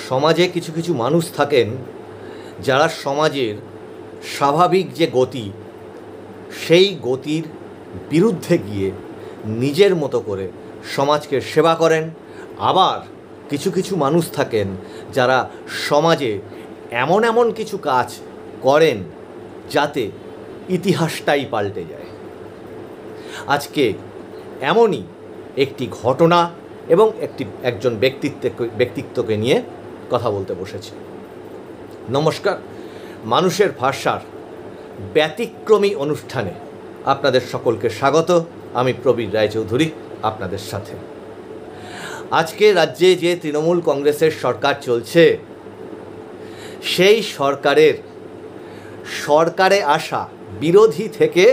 সমাজে কিছু কিছু মানুষ থাকেন যারা সমাজের স্বাভাবিক যে গতি সেই গতির বিরুদ্ধে গিয়ে নিজের মতো করে সমাজকে সেবা করেন। আবার কিছু কিছু মানুষ থাকেন যারা সমাজে এমন এমন কিছু কাজ করেন যাতে ইতিহাসটাই পাল্টে যায়। আজকে এমনই একটি ঘটনা এবং একজন ব্যক্তিত্বকে নিয়ে কথা বলতে বসেছি। নমস্কার, মানুষের ভাষার ব্যতিক্রমী অনুষ্ঠানে আপনাদের সকলকে স্বাগত। আমি প্রবীর রায়চৌধুরী আপনাদের সাথে। আজকে রাজ্যে যে তৃণমূল কংগ্রেসের সরকার চলছে, সেই সরকারে আসা, বিরোধী থেকে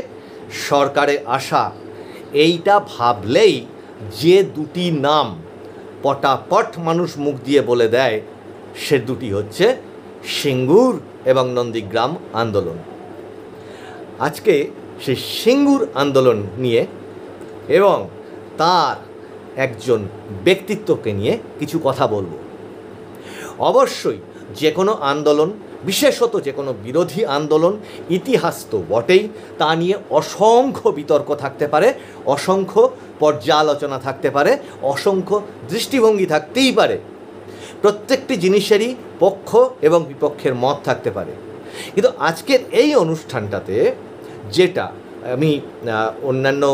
সরকারে আসা, এইটা ভাবলেই যে দুটি নাম পটাপট মানুষ মুখ দিয়ে বলে দেয়, সে দুটি হচ্ছে সিঙ্গুর এবং নন্দীগ্রাম আন্দোলন। আজকে সেই সিঙ্গুর আন্দোলন নিয়ে এবং তার একজন ব্যক্তিত্বকে নিয়ে কিছু কথা বলবো। অবশ্যই যে কোনো আন্দোলন, বিশেষত যে কোনো বিরোধী আন্দোলন, ইতিহাস তো বটেই, তা নিয়ে অসংখ্য বিতর্ক থাকতে পারে, অসংখ্য পর্যালোচনা থাকতে পারে, অসংখ্য দৃষ্টিভঙ্গি থাকতেই পারে। প্রত্যেকটি জিনিসেরই পক্ষ এবং বিপক্ষের মত থাকতে পারে। কিন্তু আজকের এই অনুষ্ঠানটাতে যেটা আমি অন্যান্য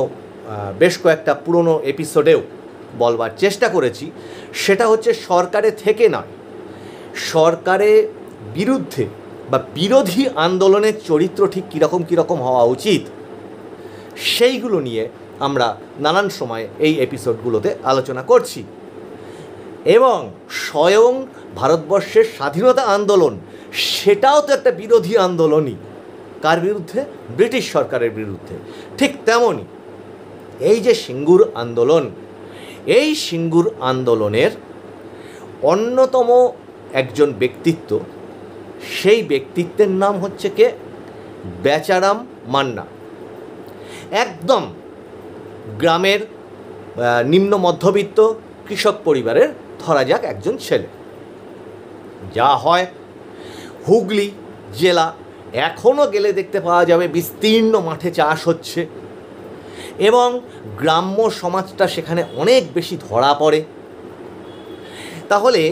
বেশ কয়েকটা পুরনো এপিসোডেও বলবার চেষ্টা করেছি, সেটা হচ্ছে সরকারে থেকে নয়, সরকারের বিরুদ্ধে বা বিরোধী আন্দোলনের চরিত্র ঠিক কীরকম হওয়া উচিত, সেইগুলো নিয়ে আমরা নানান সময় এই এপিসোডগুলোতে আলোচনা করছি। এবং স্বয়ং ভারতবর্ষের স্বাধীনতা আন্দোলন, সেটাও তো একটা বিরোধী আন্দোলনই। কার বিরুদ্ধে? ব্রিটিশ সরকারের বিরুদ্ধে। ঠিক তেমনই এই যে সিঙ্গুর আন্দোলন, এই সিঙ্গুর আন্দোলনের অন্যতম একজন ব্যক্তিত্ব, সেই ব্যক্তিত্বের নাম হচ্ছে কে? বেচারাম মান্না। একদম গ্রামের নিম্ন মধ্যবিত্ত কৃষক পরিবারের ধরা যাক একজন ছেলে। যা হয়, হুগলি জেলা, এখনও গেলে দেখতে পাওয়া যাবে বিস্তীর্ণ মাঠে চাষ হচ্ছে এবং গ্রাম্য সমাজটা সেখানে অনেক বেশি ধরা পড়ে। তাহলে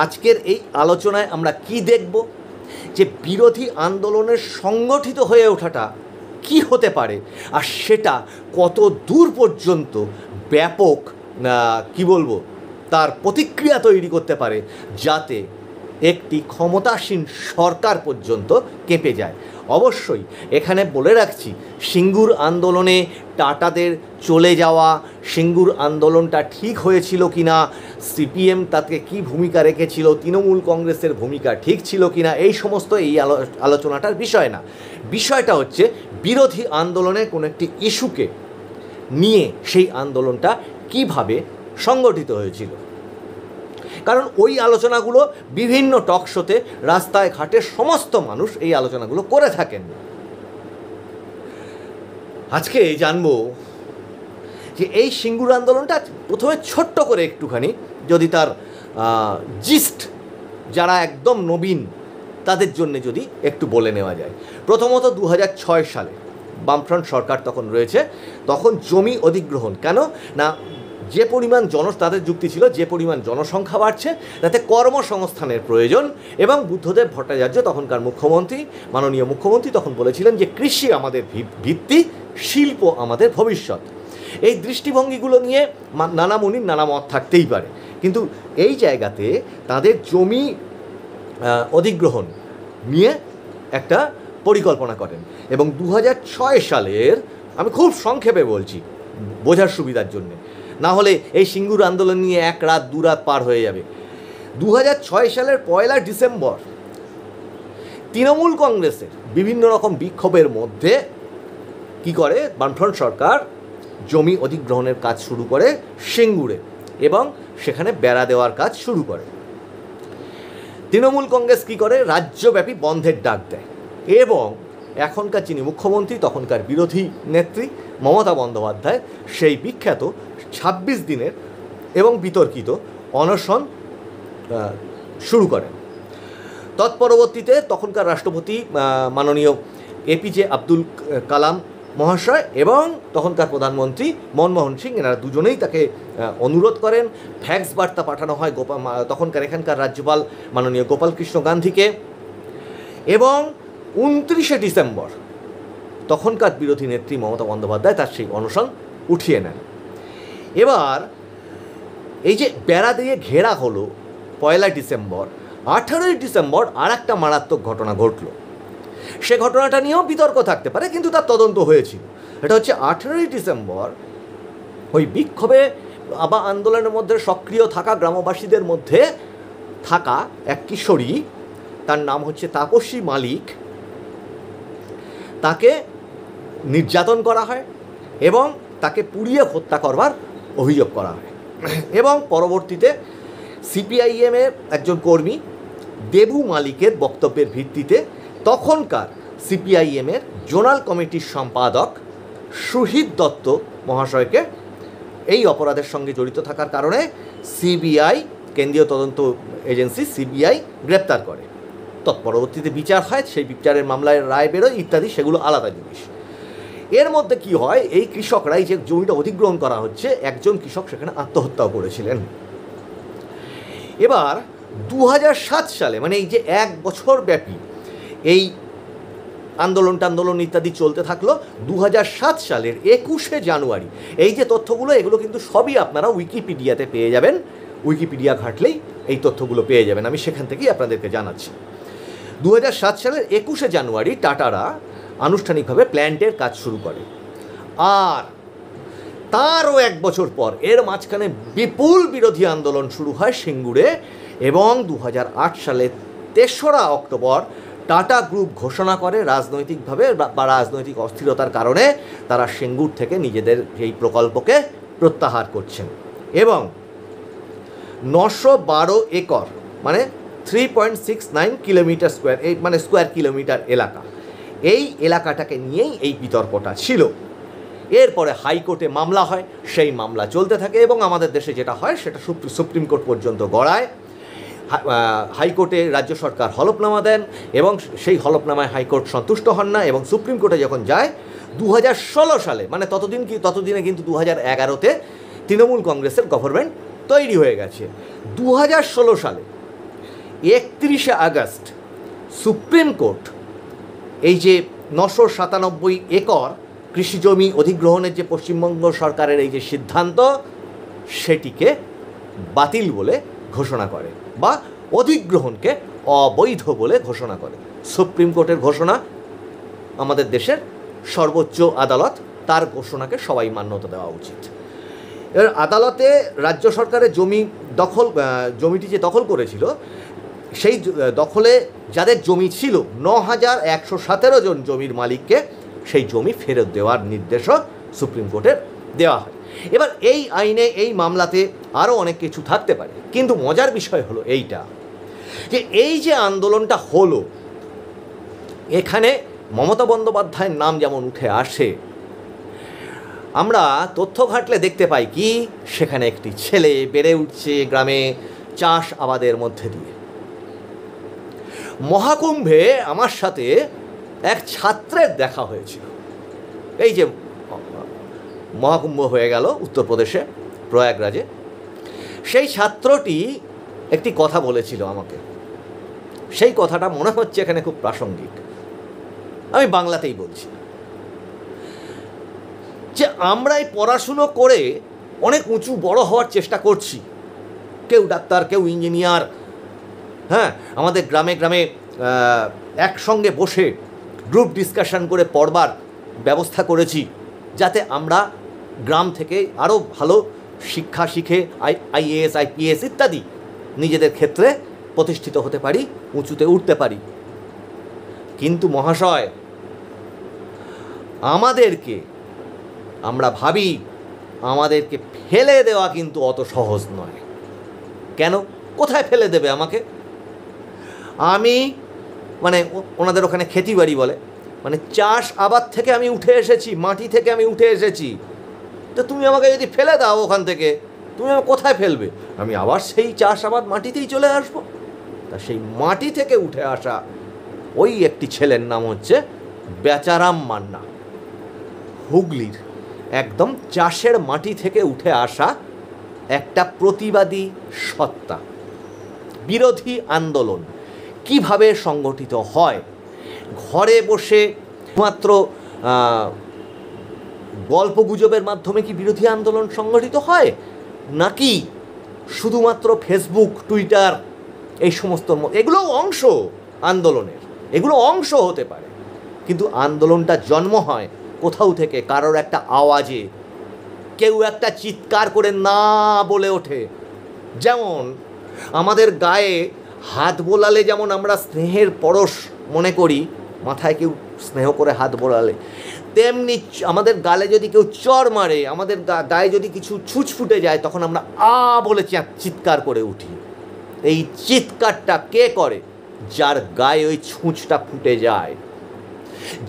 আজকের এই আলোচনায় আমরা কি দেখব? যে বিরোধী আন্দোলনের সংগঠিত হয়ে ওঠাটা কি হতে পারে, আর সেটা কত দূর পর্যন্ত ব্যাপক তার প্রতিক্রিয়া তৈরি করতে পারে, যাতে একটি ক্ষমতাসীন সরকার পর্যন্ত কেঁপে যায়। অবশ্যই এখানে বলে রাখছি, সিঙ্গুর আন্দোলনে টাটাদের চলে যাওয়া, সিঙ্গুর আন্দোলনটা ঠিক হয়েছিল কি না, সিপিএম তাতে কী ভূমিকা রেখেছিল, তৃণমূল কংগ্রেসের ভূমিকা ঠিক ছিল কি না, এই সমস্ত এই আলোচনাটার বিষয় না। বিষয়টা হচ্ছে বিরোধী আন্দোলনের কোনো একটি ইস্যুকে নিয়ে সেই আন্দোলনটা কিভাবে সংগঠিত হয়েছিল। কারণ ওই আলোচনাগুলো বিভিন্ন টক শোতে, রাস্তায় ঘাটে সমস্ত মানুষ এই আলোচনাগুলো করে থাকেন। আজকে জানবো যে এই সিঙ্গুর আন্দোলনটা প্রথমে ছোট্ট করে একটুখানি যদি তার জিস্ট, যারা একদম নবীন তাদের জন্য যদি একটু বলে নেওয়া যায়। প্রথমত 2006 সালে বামফ্রন্ট সরকার তখন রয়েছে, তখন জমি অধিগ্রহণ কেন না, যে পরিমাণ তাদের যুক্তি ছিল, যে পরিমাণ জনসংখ্যা বাড়ছে তাতে কর্মসংস্থানের প্রয়োজন, এবং বুদ্ধদেব ভট্টাচার্য তখনকার মুখ্যমন্ত্রী, মাননীয় মুখ্যমন্ত্রী তখন বলেছিলেন যে কৃষি আমাদের ভিত্তি, শিল্প আমাদের ভবিষ্যৎ। এই দৃষ্টিভঙ্গিগুলো নিয়ে নানা মুনির নানা মত থাকতেই পারে, কিন্তু এই জায়গাতে তাদের জমি অধিগ্রহণ নিয়ে একটা পরিকল্পনা করেন। এবং 2006 সালের, আমি খুব সংক্ষেপে বলছি বোঝার সুবিধার জন্যে, না হলে এই সিঙ্গুর আন্দোলন নিয়ে এক রাত দু রাত পার হয়ে যাবে। 2006 সালের 1 ডিসেম্বর তৃণমূল কংগ্রেসের বিভিন্ন রকম বিক্ষোভের মধ্যে কি করে, বামফ্রন্ট সরকার জমি অধিগ্রহণের কাজ শুরু করে সিঙ্গুরে, এবং সেখানে বেড়া দেওয়ার কাজ শুরু করে। তৃণমূল কংগ্রেস কি করে, রাজ্যব্যাপী বন্ধের ডাক দেয়, এবং এখনকার যিনি মুখ্যমন্ত্রী, তখনকার বিরোধী নেত্রী মমতা বন্দ্যোপাধ্যায় সেই বিখ্যাত 26 দিনের এবং বিতর্কিত অনশন শুরু করেন। তৎপরবর্তীতে তখনকার রাষ্ট্রপতি মাননীয় এপিজে আব্দুল কালাম মহাশয় এবং তখনকার প্রধানমন্ত্রী মনমোহন সিং, এনারা দুজনেই তাকে অনুরোধ করেন। ফ্যাক্স বার্তা পাঠানো হয় তখনকার এখানকার রাজ্যপাল মাননীয় গোপাল কৃষ্ণ গান্ধীকে, এবং 29শে ডিসেম্বর তখনকার বিরোধী নেত্রী মমতা বন্দ্যোপাধ্যায় তার সেই অনশন উঠিয়ে নেন। এবার এই যে বেড়া দিয়ে ঘেরা হলো 1 ডিসেম্বর, 18ই ডিসেম্বর আর একটা মারাত্মক ঘটনা ঘটল। সে ঘটনাটা নিয়েও বিতর্ক থাকতে পারে, কিন্তু তার তদন্ত হয়েছিল। এটা হচ্ছে 18ই ডিসেম্বর ওই বিক্ষোভে বা আন্দোলনের মধ্যে সক্রিয় থাকা গ্রামবাসীদের মধ্যে থাকা এক কিশোরী, তার নাম হচ্ছে তাপসী মালিক, তাকে নির্যাতন করা হয় এবং তাকে পুড়িয়ে হত্যা করবার অভিযোগ করা হয়। এবং পরবর্তীতে সিপিআইএমের একজন কর্মী দেবু মালিকের বক্তব্যের ভিত্তিতে তখনকার সিপিআইএমের জোনাল কমিটির সম্পাদক সুহিত দত্ত মহাশয়কে এই অপরাধের সঙ্গে জড়িত থাকার কারণে সিবিআই, কেন্দ্রীয় তদন্ত এজেন্সি সিবিআই গ্রেপ্তার করে। তৎপরবর্তীতে বিচার হয়, সেই বিচারের মামলায় রায় বেরোয় ইত্যাদি, সেগুলো আলাদা জিনিস। এর মধ্যে কি হয়, এই কৃষকরাই যে জমিটা অধিগ্রহণ করা হচ্ছে, একজন কৃষক সেখানে আত্মহত্যাও করেছিলেন। এবার 2007 সালে, মানে এই যে 1 বছর ব্যাপী এই আন্দোলন ইত্যাদি চলতে থাকলো, 2007 সালের 21শে জানুয়ারি এই যে তথ্যগুলো, এগুলো কিন্তু সবই আপনারা উইকিপিডিয়াতে পেয়ে যাবেন। উইকিপিডিয়া ঘাটলেই এই তথ্যগুলো পেয়ে যাবেন, আমি সেখান থেকেই আপনাদেরকে জানাচ্ছি। 2007 সালের 21শে জানুয়ারি টাটারা আনুষ্ঠানিকভাবে প্ল্যান্টের কাজ শুরু করে। আর তারও 1 বছর পর এর মাঝখানে বিপুল বিরোধী আন্দোলন শুরু হয় সিঙ্গুরে, এবং 2008 সালের 3রা অক্টোবর টাটা গ্রুপ ঘোষণা করে রাজনৈতিকভাবে বা রাজনৈতিক অস্থিরতার কারণে তারা সিঙ্গুর থেকে নিজেদের এই প্রকল্পকে প্রত্যাহার করছেন। এবং 912 একর মানে 3.69 কিলোমিটার স্কোয়ার, এই মানে স্কোয়ার কিলোমিটার এলাকা, এই এলাকাটাকে নিয়েই এই বিতর্কটা ছিল। এরপরে হাইকোর্টে মামলা হয়, সেই মামলা চলতে থাকে এবং আমাদের দেশে যেটা হয় সেটা সুপ্রিম কোর্ট পর্যন্ত গড়ায়। হাইকোর্টে রাজ্য সরকার হলফনামা দেন এবং সেই হলফনামায় হাইকোর্ট সন্তুষ্ট হন না, এবং সুপ্রিম কোর্টে যখন যায় 2016 সালে, মানে ততদিনে কিন্তু 2011তে তৃণমূল কংগ্রেসের গভর্নমেন্ট তৈরি হয়ে গেছে। 2016 সালে 31শে আগস্ট সুপ্রিম কোর্ট এই যে 997 একর কৃষি জমি অধিগ্রহণের যে পশ্চিমবঙ্গ সরকারের এই যে সিদ্ধান্ত, সেটিকে বাতিল বলে ঘোষণা করে বা অধিগ্রহণকে অবৈধ বলে ঘোষণা করে। সুপ্রিম কোর্টের ঘোষণা আমাদের দেশের সর্বোচ্চ আদালত, তার ঘোষণাকে সবাই মান্যতা দেওয়া উচিত। এবার আদালতে রাজ্য সরকারের জমিটি যে দখল করেছিল, সেই দখলে যাদের জমি ছিল 9117 জন জমির মালিককে সেই জমি ফেরত দেওয়ার নির্দেশও সুপ্রিম কোর্টের দেওয়া হয়। এবার এই আইনে, এই মামলাতে আরও অনেক কিছু থাকতে পারে, কিন্তু মজার বিষয় হলো এইটা যে এই যে আন্দোলনটা হলো, এখানে মমতা বন্দ্যোপাধ্যায়ের নাম যেমন উঠে আসে, আমরা তথ্য ঘাটলে দেখতে পাই কি সেখানে একটি ছেলে বেড়ে উঠছে গ্রামে চাষ আবাদের মধ্যে দিয়ে। মহাকুম্ভে আমার সাথে এক ছাত্রের দেখা হয়েছিল। এই যে মহাকুম্ভ হয়ে গেল উত্তরপ্রদেশে প্রয়াগরাজে, সেই ছাত্রটি একটি কথা বলেছিল আমাকে, সেই কথাটা মনে হচ্ছে এখানে খুব প্রাসঙ্গিক। আমি বাংলাতেই বলছি যে আমরা এই পড়াশুনো করে অনেক উঁচু বড় হওয়ার চেষ্টা করছি, কেউ ডাক্তার, কেউ ইঞ্জিনিয়ার, হ্যাঁ, আমাদের গ্রামে গ্রামে একসঙ্গে বসে গ্রুপ ডিসকাশন করে পড়বার ব্যবস্থা করেছি, যাতে আমরা গ্রাম থেকে আরও ভালো শিক্ষা শিখে আইএএস আইপিএস ইত্যাদি নিজেদের ক্ষেত্রে প্রতিষ্ঠিত হতে পারি, উঁচুতে উঠতে পারি। কিন্তু মহাশয়, আমরা ভাবি আমাদেরকে ফেলে দেওয়া কিন্তু অত সহজ নয়। কেন? কোথায় ফেলে দেবে আমাকে? আমি মানে ওনাদের ওখানে খেতিবাড়ি বলে, মানে চাষ আবাদ থেকে আমি উঠে এসেছি, মাটি থেকে আমি উঠে এসেছি, তো তুমি আমাকে যদি ফেলে দাও ওখান থেকে, তুমি আমাকে কোথায় ফেলবে? আমি আবার সেই চাষ আবাদ মাটিতেই চলে আসবো। তা সেই মাটি থেকে উঠে আসা ওই একটি ছেলের নাম হচ্ছে বেচারাম মান্না, হুগলির একদম চাষের মাটি থেকে উঠে আসা একটা প্রতিবাদী সত্তা। বিরোধী আন্দোলন কিভাবে সংগঠিত হয়? ঘরে বসে মাত্র গল্পগুজবের মাধ্যমে কি বিরোধী আন্দোলন সংগঠিত হয়, নাকি শুধুমাত্র ফেসবুক, টুইটার এই সমস্ত, এগুলোও অংশ আন্দোলনের, এগুলো অংশ হতে পারে, কিন্তু আন্দোলনটা জন্ম হয় কোথাও থেকে, কারোর একটা আওয়াজে, কেউ একটা চিৎকার করে না বলে ওঠে। যেমন আমাদের গায়ে হাত বোলালে যেমন আমরা স্নেহের পরশ মনে করি, মাথায় কেউ স্নেহ করে হাত বোলালে, তেমনি আমাদের গালে যদি কেউ চর মারে, আমাদের গায়ে যদি কিছু ছুঁচ ফুটে যায়, তখন আমরা বলে চিৎকার করে উঠি। এই চিৎকারটা কে করে? যার গায়ে ওই ছুঁচটা ফুটে যায়,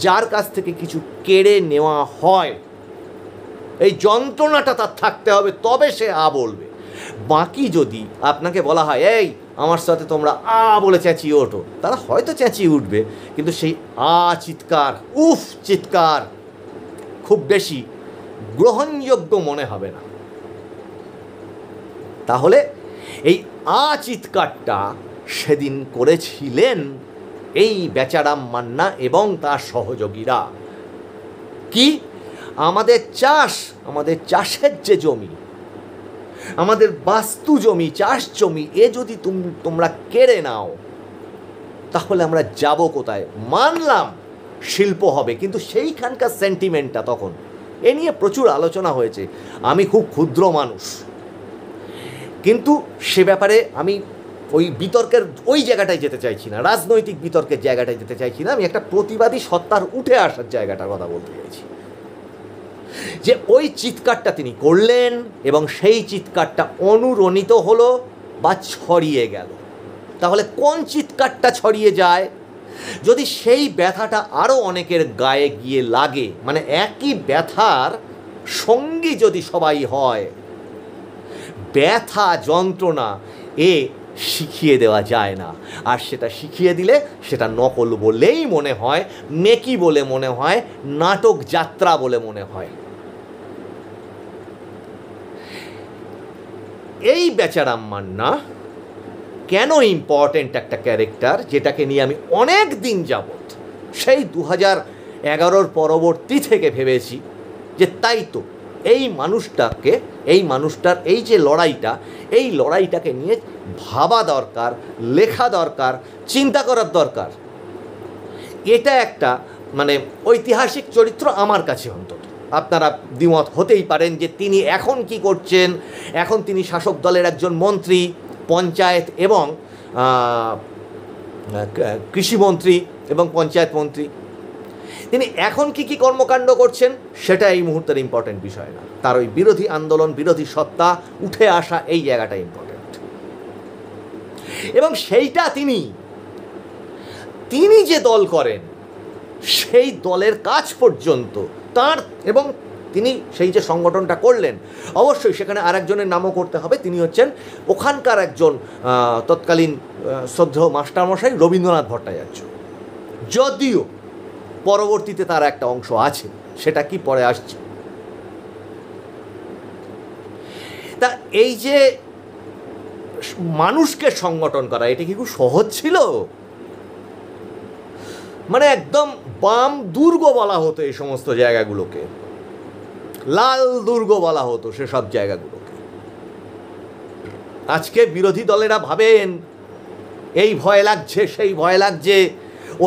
যার কাছ থেকে কিছু কেড়ে নেওয়া হয়, এই যন্ত্রণাটা তার থাকতে হবে, তবে সে বলবে। বাকি যদি আপনাকে বলা হয় এই আমার সাথে তোমরা বলে চেঁচিয়ে ওঠো, তারা হয়তো চেঁচিয়ে উঠবে, কিন্তু সেই চিৎকার, উফ চিৎকার খুব বেশি গ্রহণযোগ্য মনে হবে না। তাহলে এই চিৎকারটা সেদিন করেছিলেন এই বেচারাম মান্না এবং তার সহযোগীরা। কি? আমাদের চাষ, আমাদের চাষের যে জমি, আমাদের বাস্তু জমি, চাষ জমি, এ যদি তোমরা কেড়ে নাও, তাহলে আমরা যাব কোথায়? মানলাম শিল্প হবে, কিন্তু সেইখানকার সেন্টিমেন্টটা তখন, এ নিয়ে প্রচুর আলোচনা হয়েছে। আমি খুব ক্ষুদ্র মানুষ, কিন্তু সে ব্যাপারে আমি ওই বিতর্কের ওই জায়গাটায় যেতে চাইছি না, রাজনৈতিক বিতর্কের জায়গাটায় যেতে চাইছি না। আমি একটা প্রতিবাদী সত্তার উঠে আসার জায়গাটার কথা বলতে চাইছি, যে ওই চিৎকারটা তিনি করলেন এবং সেই চিৎকারটা অনুরণিত হলো বা ছড়িয়ে গেল। তাহলে কোন চিৎকারটা ছড়িয়ে যায়? যদি সেই ব্যথাটা আরও অনেকের গায়ে গিয়ে লাগে, মানে একই ব্যথার সঙ্গী যদি সবাই হয়, ব্যথা যন্ত্রণা শিখিয়ে দেওয়া যায় না। আর সেটা শিখিয়ে দিলে সেটা নকল বলেই মনে হয়, মেকি বলে মনে হয়, নাটক যাত্রা বলে মনে হয়। এই বেচারাম মান্না কেন ইম্পর্টেন্ট একটা ক্যারেক্টার, যেটাকে নিয়ে আমি অনেক দিন যাবৎ, সেই 2011 পরবর্তী থেকে ভেবেছি যে তাই তো এই মানুষটাকে, এই মানুষটার এই যে লড়াইটা, এই লড়াইটাকে নিয়ে ভাবা দরকার, লেখা দরকার, চিন্তা করার দরকার। এটা একটা মানে ঐতিহাসিক চরিত্র আমার কাছে অন্তত। আপনারা দ্বিমত হতেই পারেন যে তিনি এখন কি করছেন। এখন তিনি শাসক দলের একজন মন্ত্রী, পঞ্চায়েত এবং কৃষিমন্ত্রী এবং পঞ্চায়েত মন্ত্রী। তিনি এখন কি কি কর্মকাণ্ড করছেন সেটা এই মুহূর্তের ইম্পর্টেন্ট বিষয় না, তার ওই বিরোধী আন্দোলন, বিরোধী সত্তা উঠে আসা, এই জায়গাটা ইম্পর্টেন্ট। এবং সেইটা তিনি যে দল করেন, সেই দলের কাজ পর্যন্ত তার, এবং তিনি সেই যে সংগঠনটা করলেন, অবশ্যই সেখানে আরেকজনের নামও করতে হবে। তিনি হচ্ছেন ওখানকার একজন তৎকালীন শ্রদ্ধেয় মাস্টারমশাই রবীন্দ্রনাথ ভট্টাচার্য। যদিও পরবর্তীতে তার একটা অংশ আছে, সেটা কি পরে আসছে। তা এই যে মানুষকে সংগঠন করা, এটা কি খুব সহজ ছিল? মানে একদম বাম দুর্গ বলা হতো এই সমস্ত জায়গাগুলোকে, লাল দুর্গ বলা হতো সেসব জায়গাগুলোকে। আজকে বিরোধী দলেরা ভাবেন এই ভয় লাগছে, সেই ভয় লাগছে,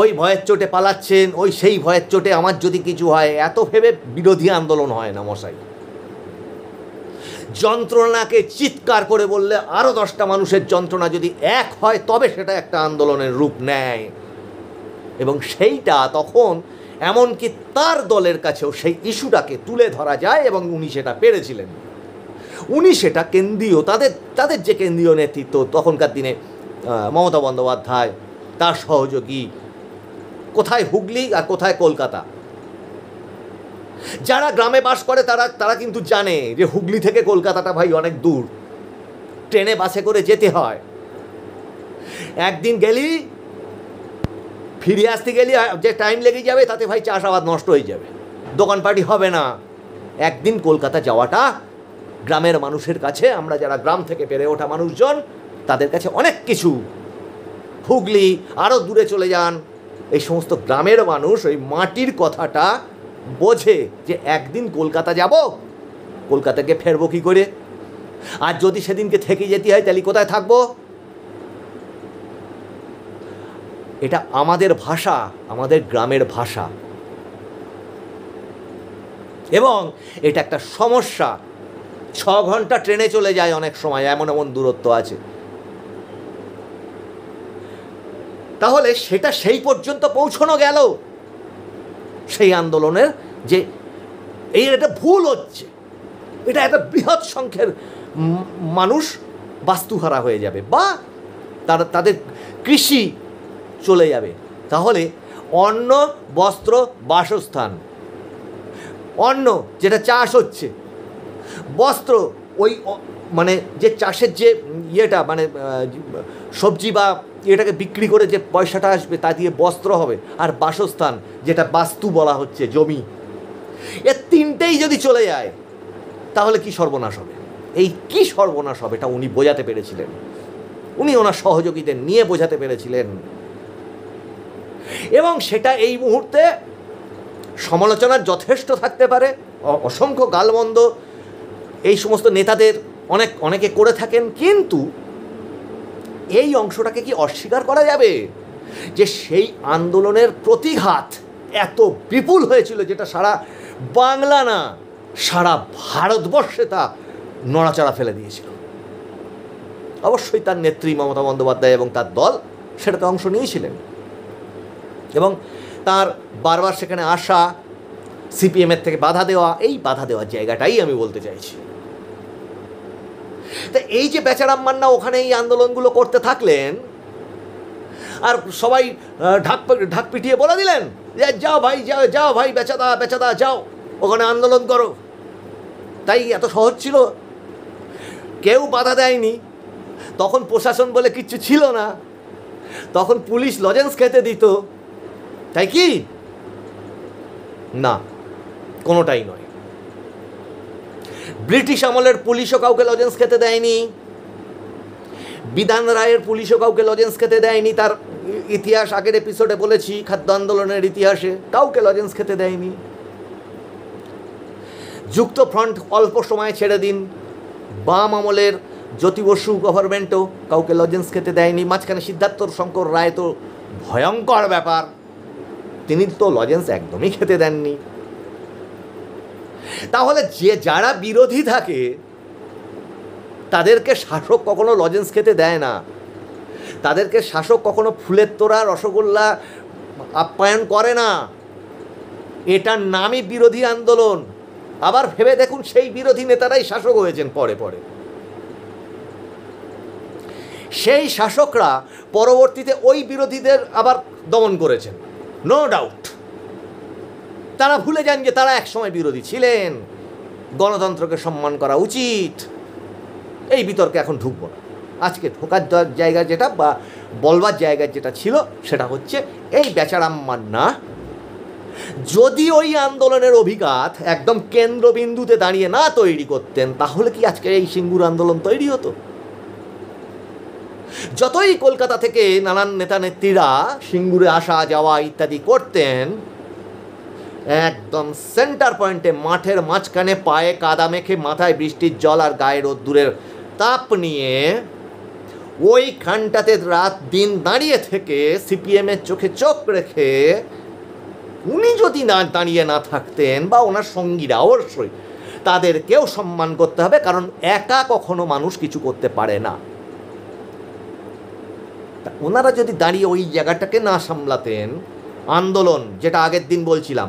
ওই ভয়ের চোটে পালাচ্ছেন, ওই সেই ভয়ের চোটে আমার যদি কিছু হয়, এত ভেবে বিরোধী আন্দোলন হয় না মশাই। যন্ত্রণাকে চিৎকার করে বললে আরও 10টা মানুষের যন্ত্রণা যদি এক হয়, তবে সেটা একটা আন্দোলনের রূপ নেয়। এবং সেইটা তখন এমনকি তার দলের কাছেও সেই ইস্যুটাকে তুলে ধরা যায়, এবং উনি সেটা পেরেছিলেন। উনি সেটা কেন্দ্রীয়, তাদের যে কেন্দ্রীয় নেতৃত্ব তখনকার দিনে, মমতা বন্দ্যোপাধ্যায়, তার সহযোগী, কোথায় হুগলি আর কোথায় কলকাতা, যারা গ্রামে বাস করে তারা কিন্তু জানে যে হুগলি থেকে কলকাতাটা ভাই অনেক দূর, ট্রেনে বাসে করে যেতে হয়। একদিন গেলি ফিরে আসতে গেলি যে টাইম লেগে যাবে, তাতে ভাই চাষাবাদ নষ্ট হয়ে যাবে, দোকানপাটি হবে না। একদিন কলকাতা যাওয়াটা গ্রামের মানুষের কাছে, আমরা যারা গ্রাম থেকে পেরে ওঠা মানুষজন, তাদের কাছে অনেক কিছু। হুগলি, আরও দূরে চলে যান, এই সমস্ত গ্রামের মানুষ ওই মাটির কথাটা বোঝে যে একদিন কলকাতা যাব, কলকাতাকে ফেরবো কী করে, আর যদি সেদিনকে থেকে যেতে হয় তাহলে কোথায় থাকবো। এটা আমাদের ভাষা, আমাদের গ্রামের ভাষা, এবং এটা একটা সমস্যা। 6 ঘন্টা ট্রেনে চলে যায় অনেক সময়, এমন এমন দূরত্ব আছে। তাহলে সেটা সেই পর্যন্ত পৌঁছানো গেল সেই আন্দোলনের, যে এই একটা ভুল হচ্ছে, এটা একটা বৃহৎ সংখ্যের মানুষ বাস্তুহারা হয়ে যাবে, বা তাদের কৃষি চলে যাবে। তাহলে অন্ন, বস্ত্র, বাসস্থান, অন্ন যেটা চাষ হচ্ছে, বস্ত্র ওই মানে যে চাষের যে ইয়েটা, মানে সবজি বা এটাকে বিক্রি করে যে পয়সাটা আসবে তা দিয়ে বস্ত্র হবে, আর বাসস্থান যেটা বাস্তু বলা হচ্ছে, জমি, এর তিনটেই যদি চলে যায় তাহলে কি সর্বনাশ হবে। এই কি সর্বনাশ হবে এটা উনি বোঝাতে পেরেছিলেন, উনি ওনার সহযোগীদের নিয়ে বোঝাতে পেরেছিলেন, এবং সেটা এই মুহূর্তে সমালোচনার যথেষ্ট থাকতে পারে। অসংখ্য গালমন্দ এই সমস্ত নেতাদের অনেকে করে থাকেন, কিন্তু এই অংশটাকে কি অস্বীকার করা যাবে যে সেই আন্দোলনের প্রতিঘাত এত বিপুল হয়েছিল, যেটা সারা বাংলা না সারা ভারতবর্ষে তা নড়াচড়া ফেলে দিয়েছিল। অবশ্যই তার নেত্রী মমতা বন্দ্যোপাধ্যায় এবং তার দল সেটাতে অংশ নিয়েছিলেন, এবং তার বারবার সেখানে আসা, সিপিএমের থেকে বাধা দেওয়া, এই বাধা দেওয়ার জায়গাটাই আমি বলতে চাইছি। তা এই যে বেচারাম মান্না ওখানে এই আন্দোলনগুলো করতে থাকলেন, আর সবাই ঢাক পিটিয়ে বলে দিলেন যে যাও ভাই, যাও ভাই, বেচাদা যাও, ওখানে আন্দোলন করো। তাই এত সহজ ছিল, কেউ বাধা দেয়নি। তখন প্রশাসন বলে কিচ্ছু ছিল না, তখন পুলিশ লজেন্স খেতে দিত, তাই কি না, কোনোটাই নয়। ব্রিটিশ আমলের পুলিশও কাউকে লজেন্স খেতে দেয়নি, বিধান রায়ের পুলিশও কাউকে লজেন্স খেতে দেয়নি। তার ইতিহাস আগের এপিসোডে বলেছি, খাদ্য আন্দোলনের ইতিহাসে কাউকে লজেন্স খেতে দেয়নি। যুক্ত ফ্রন্ট অল্প সময় ছেড়ে দিন, বাম আমলের জ্যোতি বসু গভর্নমেন্টও কাউকে লজেন্স খেতে দেয়নি। মাঝখানে সিদ্ধার্থ শঙ্কর রায় তো ভয়ঙ্কর ব্যাপার, তিনি তো লজেন্স একদমই খেতে দেননি। তাহলে যারা বিরোধী থাকে তাদেরকে শাসক কখনো লজেন্স খেতে দেয় না, তাদেরকে শাসক কখনো ফুলের তোড়া রসগোল্লা আপ্যায়ন করে না। এটার নামই বিরোধী আন্দোলন। আবার ভেবে দেখুন, সেই বিরোধী নেতারাই শাসক হয়েছেন পরে পরে। সেই শাসকরা পরবর্তীতে ওই বিরোধীদের আবার দমন করেছেন, নো ডাউট। তারা ভুলে যান যে তারা একসময় বিরোধী ছিলেন, গণতন্ত্রকে সম্মান করা উচিত। এই বিতর্কে এখন ঢুকবো না। আজকে ঢোকার জায়গা যেটা, বা বলবার জায়গা যেটা ছিল, সেটা হচ্ছে এই বেচারাম মান্না যদি ওই আন্দোলনের অভিঘাত একদম কেন্দ্রবিন্দুতে দাঁড়িয়ে না তৈরি করতেন, তাহলে কি আজকে এই সিঙ্গুর আন্দোলন তৈরি হতো? যতই কলকাতা থেকে নানান নেতা নেত্রীরা সিঙ্গুরে আসা যাওয়া ইত্যাদি করতেন, একদম সেন্টার পয়েন্টে মাঠের মাঝখানে পায়ে কাদা মেখে, মাথায় বৃষ্টির জল আর গায়ে রোদ্দুরের তাপ নিয়ে ওইখানটাতে রাত দিন দাঁড়িয়ে থেকে সিপিএমের চোখে চোখ রেখে উনি যদি না দাঁড়িয়ে না থাকতেন, বা ওনার সঙ্গীরা, অবশ্যই তাদেরকেও সম্মান করতে হবে, কারণ একা কখনো মানুষ কিছু করতে পারে না। ওনারা যদি দাঁড়িয়ে ওই জায়গাটাকে না সামলাতেন, আন্দোলন যেটা আগের দিন বলছিলাম,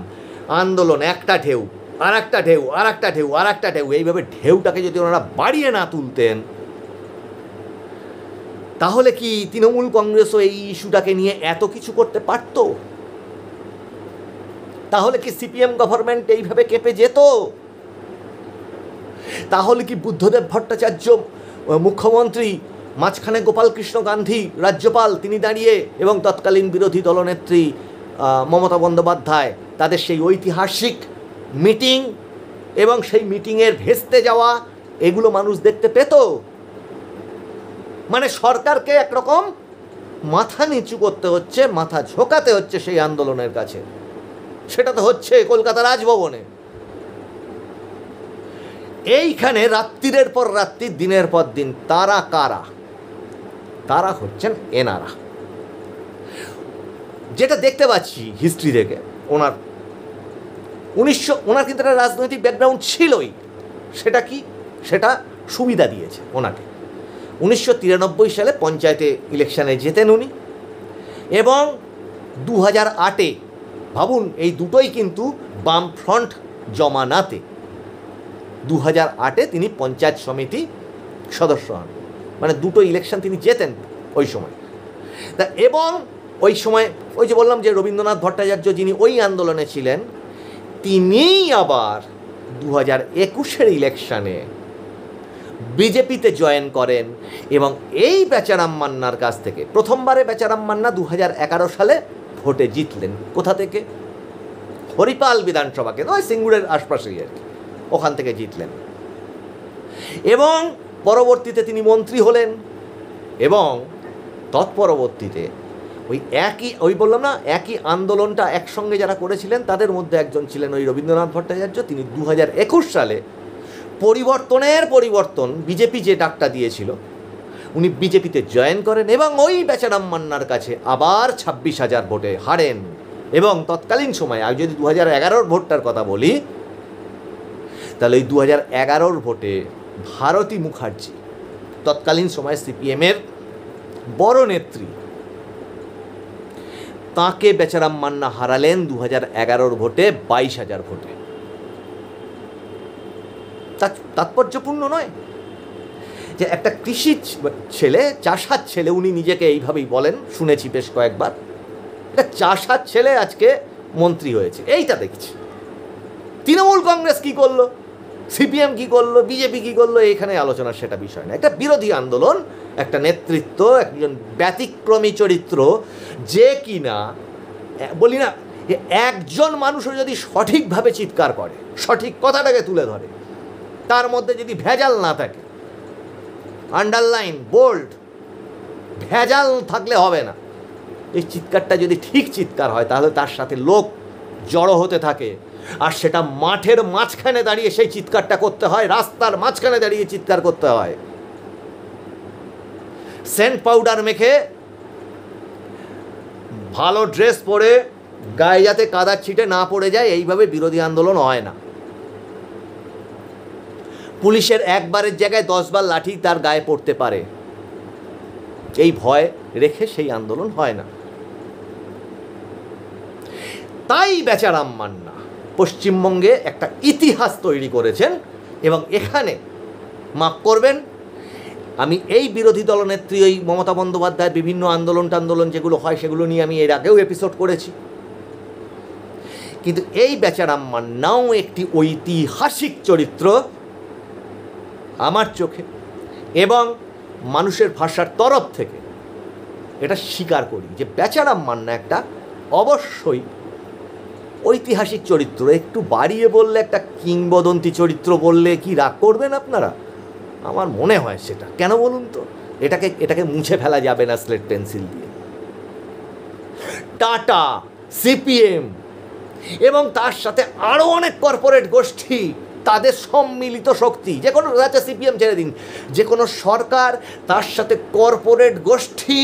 আন্দোলন একটা ঢেউ আর একটা ঢেউ আর একটা ঢেউ আর একটা ঢেউ, এইভাবে ঢেউটাকে যদি ওনারা বাড়িয়ে না তুলতেন, তাহলে কি তৃণমূল কংগ্রেসও এই ইস্যুটাকে নিয়ে এত কিছু করতে পারত? তাহলে কি সিপিএম গভর্নমেন্ট এইভাবে কেঁপে যেত? তাহলে কি বুদ্ধদেব ভট্টাচার্য মুখ্যমন্ত্রী মাঝখানে গোপালকৃষ্ণ গান্ধী রাজ্যপাল তিনি দাঁড়িয়ে এবং তৎকালীন বিরোধী দলনেত্রী মমতা বন্দ্যোপাধ্যায় তাদের সেই ঐতিহাসিক মিটিং এবং সেই মিটিংয়ের ভেস্তে যাওয়া এগুলো মানুষ দেখতে পেত। মানে সরকারকে একরকম মাথা নিচু করতে হচ্ছে, মাথা ঝোঁকাতে হচ্ছে সেই আন্দোলনের কাছে। সেটা তো হচ্ছে কলকাতা রাজভবনে। এইখানে রাত্রির পর রাত্রি, দিনের পর দিন তারা কারা? তারা হচ্ছেন এনারা। যেটা দেখতে পাচ্ছি হিস্ট্রি থেকে, ওনার কিন্তু একটা রাজনৈতিক ব্যাকগ্রাউন্ড ছিলই। সেটা কি? সেটা সুবিধা দিয়েছে ওনাকে। 1993 সালে পঞ্চায়েতে ইলেকশানে জেতেন উনি, এবং 2008-এ ভাবুন, এই দুটোই কিন্তু বামফ্রন্ট জমানাতে 2008-এ তিনি পঞ্চায়েত সমিতি সদস্য হন। মানে দুটো ইলেকশন তিনি জেতেন ওই সময়। তা এবং ওই সময় ওই যে বললাম যে রবীন্দ্রনাথ ভট্টাচার্য যিনি ওই আন্দোলনে ছিলেন, তিনিই আবার 2021-এর ইলেকশানে বিজেপিতে জয়েন করেন এবং এই বেচারাম মান্নার কাছ থেকে প্রথমবারে বেচারাম মান্না 2011 সালে ভোটে জিতলেন। কোথা থেকে? হরিপাল বিধানসভাকে, ওই সিঙ্গুরের আশপাশেই আর কি, ওখান থেকে জিতলেন এবং পরবর্তীতে তিনি মন্ত্রী হলেন। এবং তৎপরবর্তীতে ওই বললাম না, একই আন্দোলনটা একসঙ্গে যারা করেছিলেন তাদের মধ্যে একজন ছিলেন ওই রবীন্দ্রনাথ ভট্টাচার্য। তিনি 2021 সালে পরিবর্তন বিজেপি যে ডাকটা দিয়েছিল, উনি বিজেপিতে জয়েন করেন এবং ওই বেচারাম মান্নার কাছে আবার 26,000 ভোটে হারেন। এবং তৎকালীন সময়ে আমি যদি 2011-র ভোটটার কথা বলি, তাহলে ওই 2011-র ভোটে ভারতী মুখার্জি, তৎকালীন সময়ে সিপিএমের বড় নেত্রী, তাকে বেচারাম মান্না হারালেন 2011-র ভোটে 22,000 ভোটে। তাৎপর্যপূর্ণ নয় যে একটা কৃষি ছেলে, চাষার ছেলে, উনি নিজেকে এইভাবেই বলেন, শুনেছি বেশ কয়েকবার, একটা চাষার ছেলে আজকে মন্ত্রী হয়েছে। এইটা দেখছি। তৃণমূল কংগ্রেস কি করলো, সিপিএম কি করলো, বিজেপি কি করলো, এখানে আলোচনা সেটা বিষয় না। একটা বিরোধী আন্দোলন, একটা নেতৃত্ব, একজন ব্যতিক্রমী চরিত্র, যে কিনা বলি না, একজন মানুষও যদি সঠিকভাবে চিৎকার করে, সঠিক কথাটাকে তুলে ধরে, তার মধ্যে যদি ভেজাল না থাকে, আন্ডারলাইন বোল্ড, ভেজাল থাকলে হবে না। এই চিৎকারটা যদি ঠিক চিৎকার হয়, তাহলে তার সাথে লোক জড়ো হতে থাকে, আর সেটা মাঠের মাঝখানে দাঁড়িয়ে সেই চিৎকারটা করতে হয়, রাস্তার মাঝখানে দাঁড়িয়ে চিৎকার করতে হয়। সেন্ট পাউডার মেখে, ভালো ড্রেস পরে, গায়ে যাতে কাদার ছিটে না পড়ে যায়, এইভাবে বিরোধী আন্দোলন হয় না। পুলিশের একবারের জায়গায় 10 বার লাঠি তার গায়ে পড়তে পারে, এই ভয় রেখে সেই আন্দোলন হয় না। তাই বেচারাম মান্না পশ্চিমবঙ্গে একটা ইতিহাস তৈরি করেছেন। এবং এখানে মাফ করবেন, আমি এই বিরোধী দলনেত্রী ওই মমতা বন্দ্যোপাধ্যায়ের বিভিন্ন আন্দোলন যেগুলো হয় সেগুলো নিয়ে আমি এর আগেও এপিসোড করেছি, কিন্তু এই বেচারাম মান্নাও একটি ঐতিহাসিক চরিত্র আমার চোখে, এবং মানুষের ভাষার তরফ থেকে এটা স্বীকার করি যে বেচারাম মান্না একটা অবশ্যই ঐতিহাসিক চরিত্র। একটু বাড়িয়ে বললে একটা কিংবদন্তি চরিত্র বললে কি রাগ করবেন আপনারা? আমার মনে হয় সেটা। কেন বলুন তো? এটাকে মুছে ফেলা যাবে না স্লেট পেন্সিল দিয়ে। টাটা, সিপিএম এবং তার সাথে আরও অনেক কর্পোরেট গোষ্ঠী, তাদের সম্মিলিত শক্তি, যে কোনো সিপিএম ছেড়ে দিন, যে কোনো সরকার, তার সাথে কর্পোরেট গোষ্ঠী,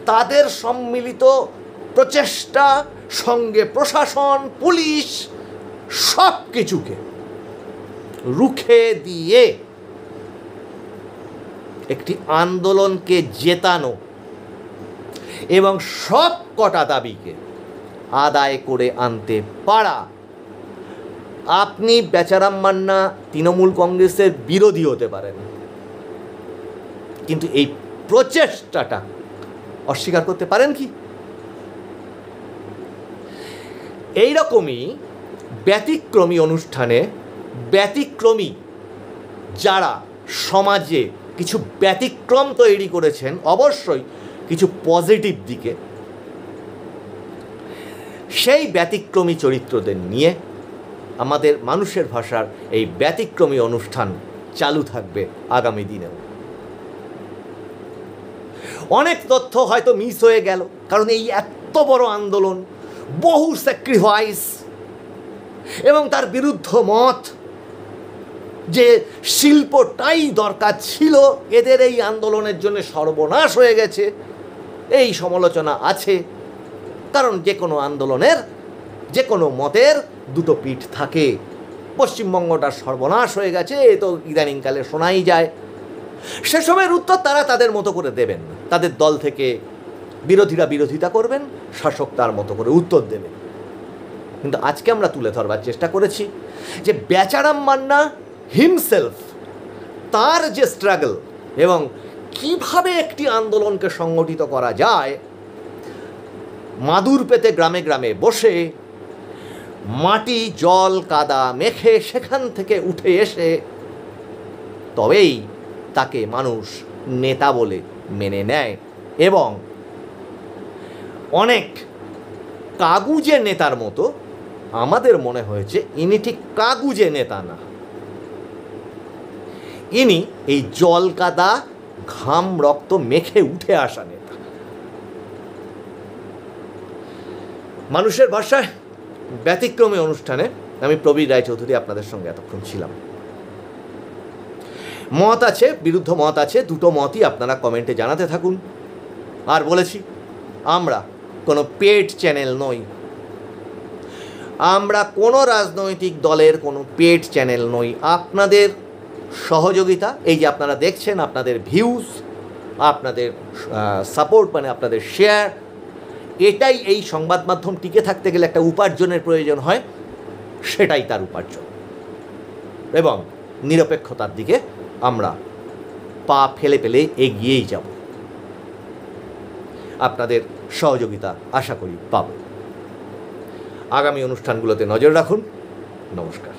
তাদের সম্মিলিত প্রচেষ্টা, সঙ্গে প্রশাসন, পুলিশ, সব কিছুকে রুখে দিয়ে একটি আন্দোলনকে জেতানো এবং সব কটা দাবিকে আদায় করে আনতে পারা। আপনি বেচারাম মান্না তৃণমূল কংগ্রেসের বিরোধী হতে পারেন, কিন্তু এই প্রচেষ্টাটা অস্বীকার করতে পারেন কি? এইরকমই ব্যতিক্রমী অনুষ্ঠানে ব্যতিক্রমী যারা সমাজে কিছু ব্যতিক্রম তৈরি করেছেন, অবশ্যই কিছু পজিটিভ দিকে। সেই ব্যতিক্রমী চরিত্রদের নিয়ে আমাদের মানুষের ভাষার এই ব্যতিক্রমী অনুষ্ঠান চালু থাকবে আগামী দিনেও। অনেক তথ্য হয়তো মিস হয়ে গেল, কারণ এই এত বড় আন্দোলন, বহু স্যাক্রিফাইস এবং তার বিরুদ্ধ মত, যে শিল্পটাই দরকার ছিল, এদের এই আন্দোলনের জন্য সর্বনাশ হয়ে গেছে, এই সমালোচনা আছে। কারণ যে কোনো আন্দোলনের, যে কোনো মতের দুটো পিঠ থাকে। পশ্চিমবঙ্গটা সর্বনাশ হয়ে গেছে, এ তো ইদানিংকালে শোনাই যায়। সেসবের উত্তর তারা তাদের মতো করে দেবেন। তাদের দল থেকে বিরোধীরা বিরোধিতা করবেন, শাসক তার মতো করে উত্তর দেবেন। কিন্তু আজকে আমরা তুলে ধরবার চেষ্টা করেছি যে বেচারাম মান্না হিমসেলফ, তার যে স্ট্রাগল এবং কিভাবে একটি আন্দোলনকে সংগঠিত করা যায়, মাদুর পেতে গ্রামে গ্রামে বসে মাটি জল কাদা মেখে সেখান থেকে উঠে এসে তবেই তাকে মানুষ নেতা বলে মেনে নেয়। এবং অনেক কাগুজে নেতার মতো আমাদের মনে হয়েছে ইনি ঠিক কাগুজে নেতা না, ইনি এই জল কাদা ঘাম রক্ত মেখে উঠে আসা নেতা। মানুষের ভাষায় ব্যতিক্রমী অনুষ্ঠানে আমি প্রবীর রায়চৌধুরী আপনাদের সঙ্গে এতক্ষণ ছিলাম। মত আছে, বিরুদ্ধ মত আছে, দুটো মতই আপনারা কমেন্টে জানাতে থাকুন। আর বলেছি, আমরা কোনো পেড চ্যানেল নই, আমরা কোনো রাজনৈতিক দলের কোনো পেড চ্যানেল নই। আপনাদের সহযোগিতা, এই যে আপনারা দেখছেন, আপনাদের ভিউজ, আপনাদের সাপোর্ট, মানে আপনাদের শেয়ার, এটাই এই সংবাদ মাধ্যম টিকে থাকতে গেলে একটা উপার্জনের প্রয়োজন হয়, সেটাই তার উপার্জন। এবং নিরপেক্ষতার দিকে আমরা পা ফেলে ফেলে এগিয়েই যাব। আপনাদের সহযোগিতা আশা করি পাব। আগামী অনুষ্ঠানগুলোতে নজর রাখুন। নমস্কার।